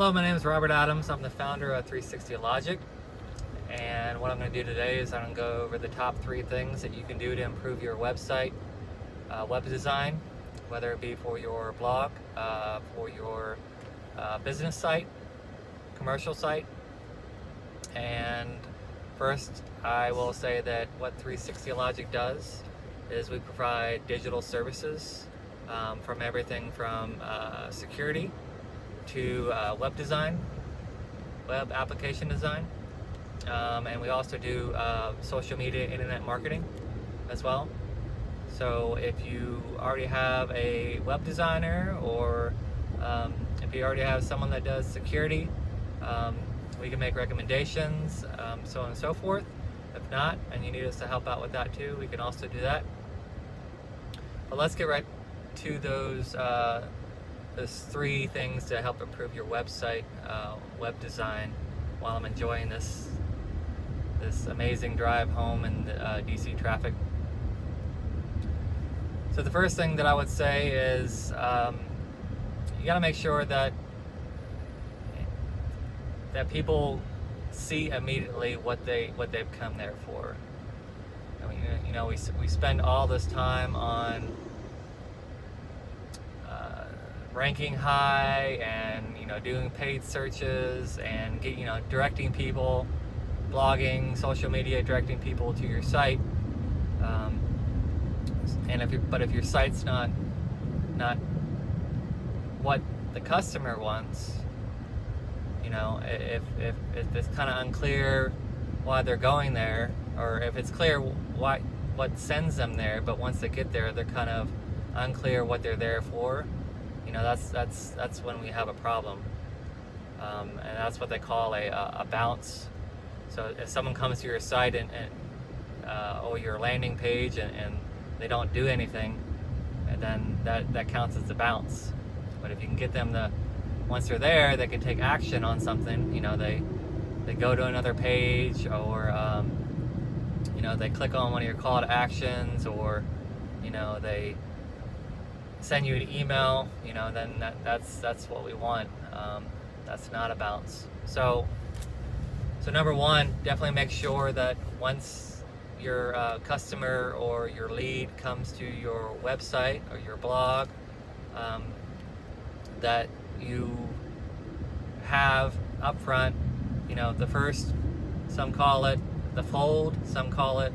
Hello, my name is Robert Adams. I'm the founder of 360 Logic, and what I'm going to do today is I'm going to go over the top 3 things that you can do to improve your website, web design, whether it be for your blog, for your business site, commercial site. And first, I will say that what 360 Logic does is we provide digital services from everything from security to web design, web application design, and we also do social media, internet marketing as well. So if you already have a web designer, or if you already have someone that does security, we can make recommendations, so on and so forth. If not, and you need us to help out with that too, we can also do that. But let's get right to those 3 things to help improve your website, web design, while I'm enjoying this amazing drive home in the DC traffic. So the first thing that I would say is you got to make sure that people see immediately what they've come there for. I mean, you know, we spend all this time on ranking high and doing paid searches and directing people, blogging, social media, directing people to your site. And if your site's not what the customer wants, if it's kind of unclear why they're going there, or if it's clear what sends them there, but once they get there, they're kind of unclear what they're there for. That's when we have a problem, and that's what they call a bounce. So if someone comes to your site and or your landing page and they don't do anything, and then that counts as a bounce. But if you can get them once they're there, they can take action on something. They go to another page, or they click on one of your call to actions, or they send you an email, then that's what we want. That's not a bounce. So number one, definitely make sure that once your customer or your lead comes to your website or your blog, that you have up front, the first, some call it the fold, some call it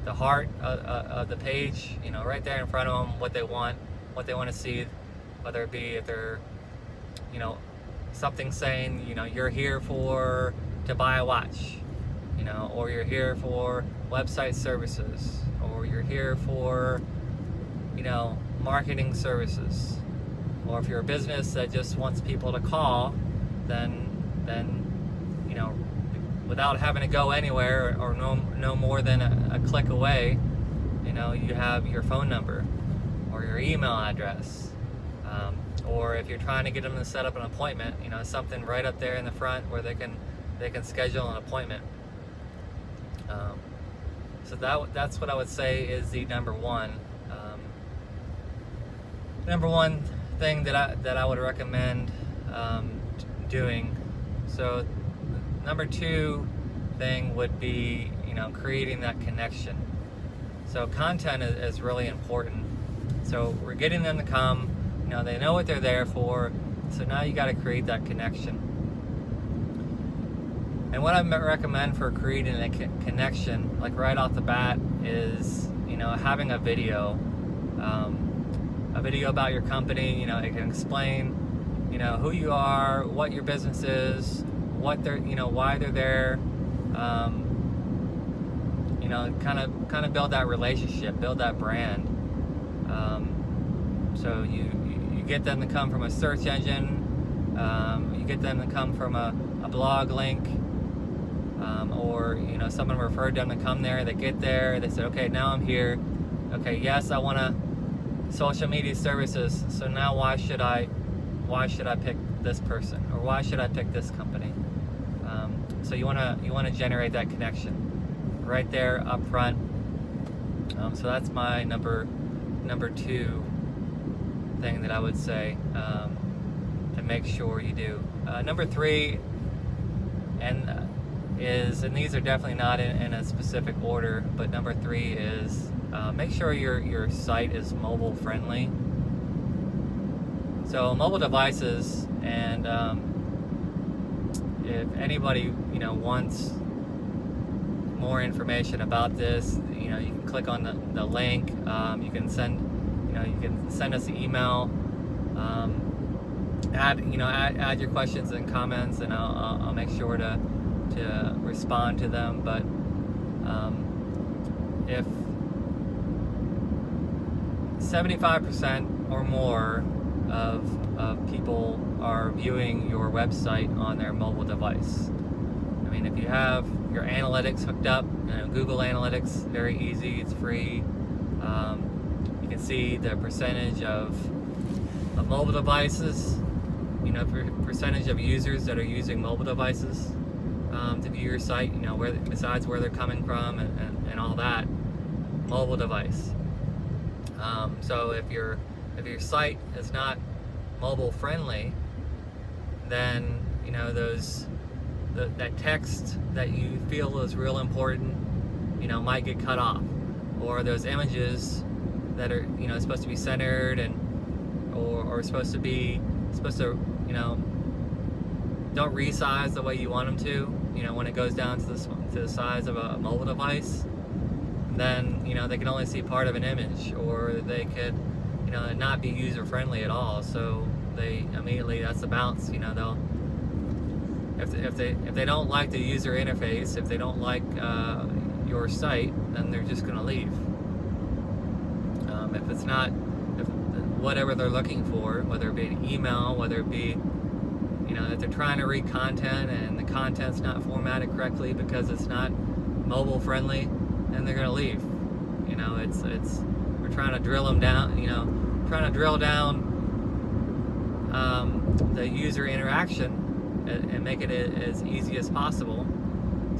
the heart of the page, right there in front of them, what they want to see, whether it be if they're, something saying, you're here to buy a watch, or you're here for website services, or you're here for, marketing services, or if you're a business that just wants people to call, then without having to go anywhere, or no more than a click away, you have your phone number or your email address, or if you're trying to get them to set up an appointment, something right up there in the front where they can schedule an appointment. So that's what I would say is the number one thing that I would recommend doing. So number 2 thing would be creating that connection. So content is really important. So we're getting them to come, they know what they're there for, so now you got to create that connection. And what I recommend for creating a connection, like right off the bat, is having a video about your company. It can explain who you are, what your business is, what they're why they're there, kind of build that relationship, build that brand. So you get them to come from a search engine, you get them to come from a blog link, or someone referred them to come there. They get there, they say, okay, now I'm here. Okay, yes, I want to social media services. So now why should I pick this person, or why should I pick this company? So you want to generate that connection right there up front. So that's my number 2 thing that I would say to and make sure you do. Number 3, and these are definitely not in a specific order, but number 3 is make sure your site is mobile friendly. So mobile devices, and if anybody wants more information about this, you can click on the link. You can send us an email. Add your questions and comments, and I'll make sure to respond to them. But if 75% or more of people are viewing your website on their mobile device, I mean, if you have your analytics hooked up, Google Analytics, very easy, it's free. You can see the percentage of mobile devices, percentage of users that are using mobile devices to view your site, besides where they're coming from and all that, mobile device. So if your site is not mobile friendly, then that text that you feel is real important, might get cut off, or those images that are supposed to be centered or supposed to don't resize the way you want them to, when it goes down to the size of a mobile device, then they can only see part of an image, or they could not be user friendly at all. So they immediately, that's the bounce. They'll, if they don't like the user interface, if they don't like your site, then they're just going to leave. If it's not, if whatever they're looking for, whether it be an email, whether it be if they're trying to read content and the content's not formatted correctly because it's not mobile friendly, then they're going to leave. We're trying to drill them down, trying to drill down the user interaction and make it as easy as possible.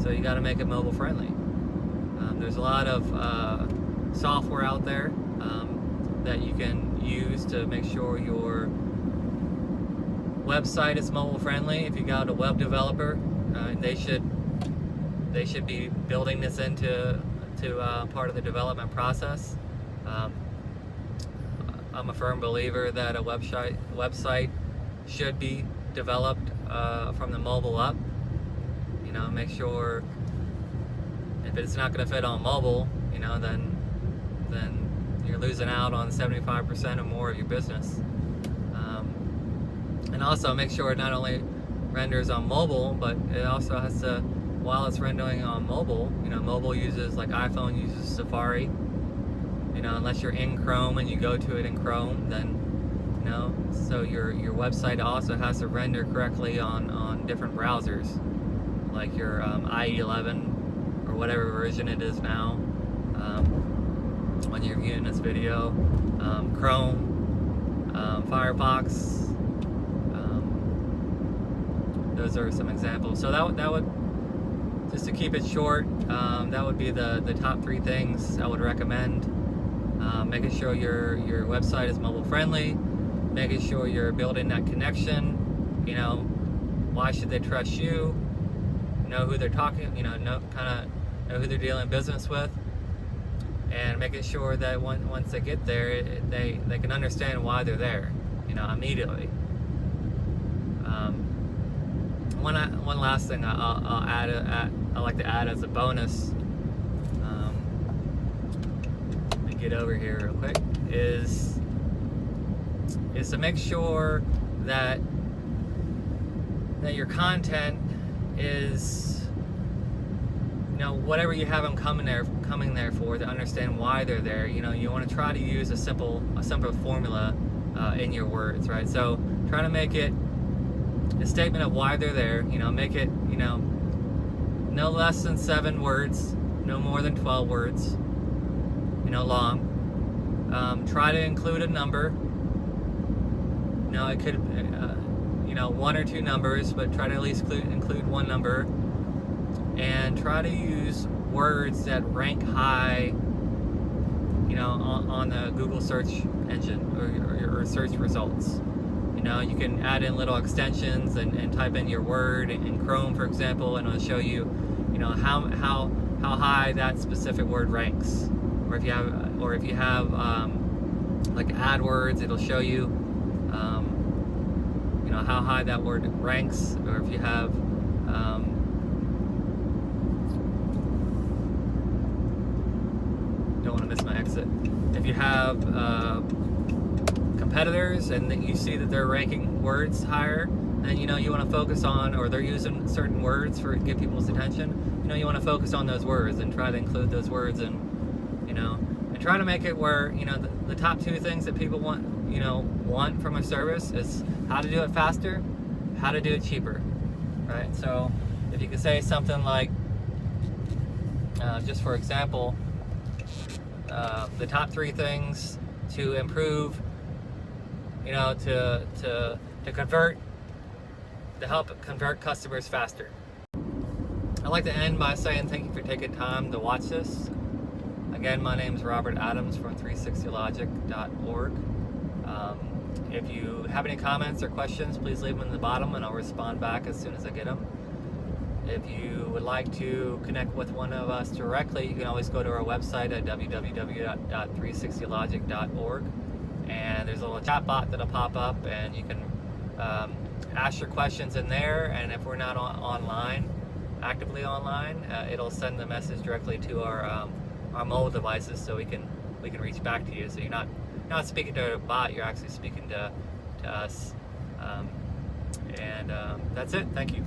So you got to make it mobile friendly. There's a lot of software out there that you can use to make sure your website is mobile friendly. If you got a web developer, they should be building this into part of the development process. I'm a firm believer that a website should be developed from the mobile up. Make sure if it's not going to fit on mobile, then you're losing out on 75% or more of your business. And also make sure it not only renders on mobile, but it also has to, while it's rendering on mobile, mobile uses, like iPhone uses Safari. Unless you're in Chrome and you go to it in Chrome, then so your website also has to render correctly on different browsers, like your IE11 or whatever version it is now. When you're viewing this video, Chrome, Firefox. Those are some examples. So that would, just to keep it short, that would be the top 3 things I would recommend. Making sure your website is mobile friendly, making sure you're building that connection. Why should they trust you? Know who they're talking, know who they're dealing business with, and making sure that once they get there, they can understand why they're there, immediately. One last thing I'll add, I like to add as a bonus. Let me get over here real quick. Is to make sure that your content is, whatever you have them coming there for, to understand why they're there. You want to try to use a simple formula in your words, right? So try to make it a statement of why they're there. Make it no less than 7 words, no more than 12 words, long. Try to include a number. It could 1 or 2 numbers, but try to at least include 1 number, and try to use words that rank high on the Google search engine or search results. You can add in little extensions and type in your word in Chrome, for example, and it'll show you, how high that specific word ranks. Or if you have like AdWords, it'll show you, how high that word ranks. Or if you have don't want to miss my exit. If you have competitors and then you see that they're ranking words higher, then you want to focus on, or they're using certain words to get people's attention, you want to focus on those words and try to include those words, and try to make it where the top two things that people want from a service is how to do it faster, how to do it cheaper, right? So if you could say something like, just for example, the top three things to improve, to help convert customers faster. I'd like to end by saying thank you for taking time to watch this. Again, my name is Robert Adams from 360logic.org. If you have any comments or questions, please leave them in the bottom and I'll respond back as soon as I get them. If you would like to connect with one of us directly, you can always go to our website at www.360logic.org, and there's a little chat bot that'll pop up, and you can ask your questions in there, and if we're not actively online, it'll send the message directly to our mobile devices, so we can reach back to you. So you're not speaking to a bot, you're actually speaking to us. And that's it. Thank you.